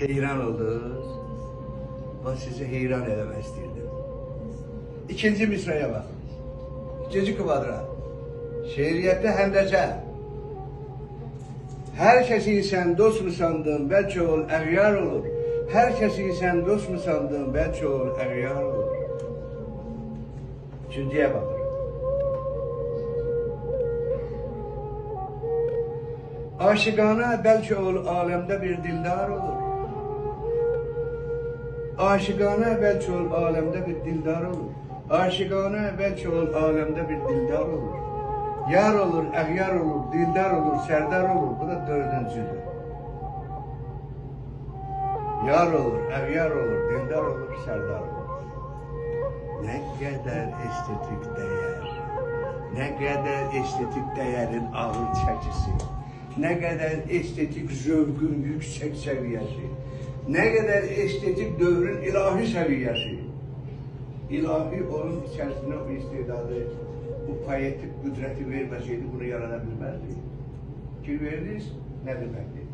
Heyran oldunuz. Ben sizi heyran eləmək istəyirdim. İkinci misraya bakın. İkinci kvadrat. Şeiriyyətdə həndəcə. Hər kəsi sən dost mu sandın, bəlkə ol əğyar olur. Hər kəsi sən dost mu sandın, bəlkə ol əğyar olur. Üçüncüyə bakın. Aşıqana bəlkə ol aləmdə bir dildar olur. Aşıqana bəlkə ol aləmdə bir dildar olur. Aşıqana bəlkə ol aləmdə bir dildar olur. Yar olur, əğyar olur, dildar olur, sərdar olur. Bu da dördüncüdür. Yar olur, əğyar olur, dildar olur, sərdar olur. Nə qədər estetik dəyər, nə qədər estetik dəyərin ağır çəkisi, nə qədər estetik zövqün yüksək səviyyəsi, nə qədər estetik dövrün ilahi səviyyəsi, ilahi onun içərisində o istedadı, bu poetik qüdrəti verməseydi bunu yarada bilməzdi. Ki verdiniz, nə deməkdir?